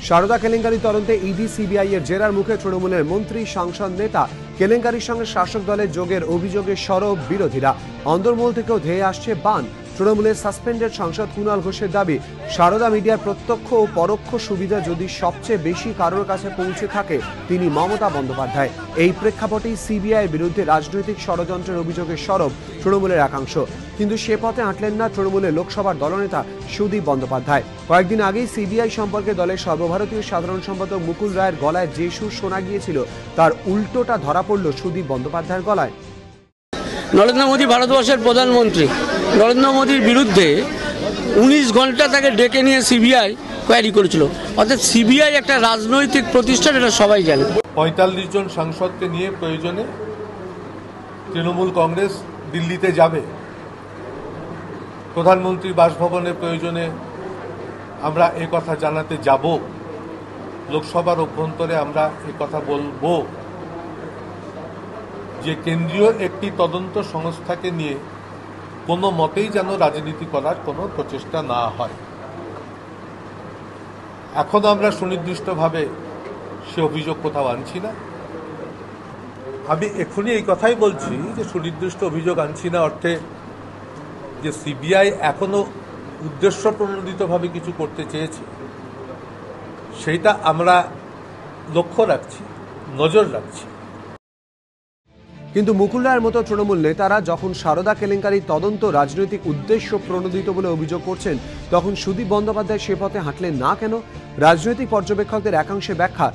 সারদা কেলেঙ্কারি তদন্তে ED CBI এর জেরার মুখে তৃণমূলের মন্ত্রী সাংসদ নেতা কেলেঙ্কারির সঙ্গে শাসক দলের যোগের অভিযোগে সরব বিরোধীরা। অন্দরমহল থেকেও ধেয়ে আসছে বান। তৃণমূলের সাসপেন্ডেড সাংসদ কুণাল ঘোষের দাবি, সারদা মিডিয়ার প্রত্যক্ষ ও পরোক্ষ সুবিধা যদি সবচেয়ে বেশি কারোর কাছে পৌঁছে থাকে তিনি মমতা বন্দ্যোপাধ্যায়। এই প্রেক্ষাপটেই সিবিআইয়ের বিরুদ্ধে রাজনৈতিক ষড়যন্ত্রের অভিযোগে সরব তৃণমূলের একাংশ। কিন্তু সে পথে হাঁটলেন না তৃণমূলের লোকসভার দলনেতা সুদীপ বন্দ্যোপাধ্যায়। কয়েকদিন আগেই সিবিআই সম্পর্কে দলের সর্বভারতীয় সাধারণ সম্পাদক মুকুল রায়ের গলায় যে সুর শোনা গিয়েছিল তার উল্টোটা ধরা পড়ল সুদীপ বন্দ্যোপাধ্যায়ের গলায়। নরেন্দ্র মোদী ভারতবর্ষের প্রধানমন্ত্রী, নরেন্দ্র মোদীর বিরুদ্ধে 19 ঘন্টা তাকে ডেকে নিয়ে সিবিআই কোয়ারি করেছিল। অর্থাৎ সিবিআই একটা রাজনৈতিক প্রতিষ্ঠান, এটা সবাই জানে। 45 জন সাংসদকে নিয়ে প্রয়োজনে তৃণমূল কংগ্রেস দিল্লিতে যাবে। প্রধানমন্ত্রী বাসভবনের প্রয়োজনে আমরা এ কথা জানাতে যাব। লোকসভার অভ্যন্তরে আমরা এ কথা বলবো যে কেন্দ্রীয় একটি তদন্ত সংস্থাকে নিয়ে কোনো মতেই যেন রাজনীতি করার কোনো প্রচেষ্টা না হয়। এখন আমরা সুনির্দিষ্টভাবে সে অভিযোগ কোথাও আনছি না। আমি এখনই এই কথাই বলছি যে সুনির্দিষ্ট অভিযোগ আনছি না অর্থে যে সিবিআই এখনো উদ্দেশ্য প্রণোদিতভাবে কিছু করতে চেয়েছে সেইটা আমরা লক্ষ্য রাখছি, নজর রাখছি। কিন্তু মুকুল রায়ের মতো তৃণমূল নেতারা যখন সারদা কেলেঙ্কারি তদন্ত রাজনৈতিক উদ্দেশ্য প্রণোদিত বলে অভিযোগ করছেন, তখন সুদীপ বন্দ্যোপাধ্যায় সে পথে হাঁটলেন না কেন? রাজনৈতিক পর্যবেক্ষকদের একাংশে ব্যাখ্যা,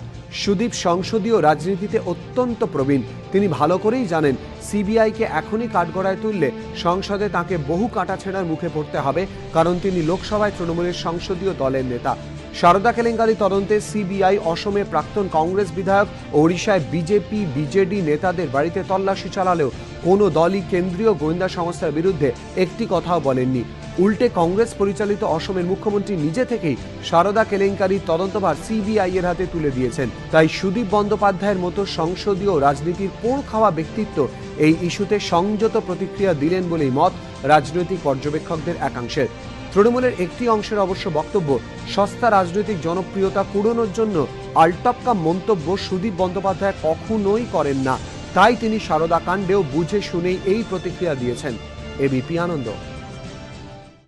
সুদীপ সংসদীয় রাজনীতিতে অত্যন্ত প্রবীণ। তিনি ভালো করেই জানেন সিবিআইকে এখনই কাঠগড়ায় তুললে সংসদে তাকে বহু কাটাছেঁড়ার মুখে পড়তে হবে, কারণ তিনি লোকসভায় তৃণমূলের সংসদীয় দলের নেতা। সারদা কেলেঙ্কারি তদন্তে সিবিআই অসমে প্রাক্তন কংগ্রেস বিধায়ক ও ওড়িশায় বিজেপি বিজেডি নেতাদের বাড়িতে তল্লাশি চালালেও কোনো দলই কেন্দ্রীয় গোয়েন্দা সংস্থার বিরুদ্ধে একটি কথাও বলেননি। উল্টে কংগ্রেস পরিচালিত অসমের মুখ্যমন্ত্রী নিজে থেকেই সারদা কেলেঙ্কারি তদন্তভার সিবিআই এর হাতে তুলে দিয়েছেন। তাই সুদীপ বন্দ্যোপাধ্যায়ের মতো সংসদীয় রাজনীতির পোড় খাওয়া ব্যক্তিত্ব এই ইস্যুতে সংযত প্রতিক্রিয়া দিলেন বলেই মত রাজনৈতিক পর্যবেক্ষকদের একাংশের। তৃণমূলের একটি অংশের অবশ্য বক্তব্য, সস্তা রাজনৈতিক জনপ্রিয়তা কুড়োনোর জন্য আলটপকা মন্তব্য সুদীপ বন্দ্যোপাধ্যায় কখনোই করেন না। তাই তিনি সারদা কাণ্ডেও বুঝে শুনেই এই প্রতিক্রিয়া দিয়েছেন। এবিপি আনন্দ।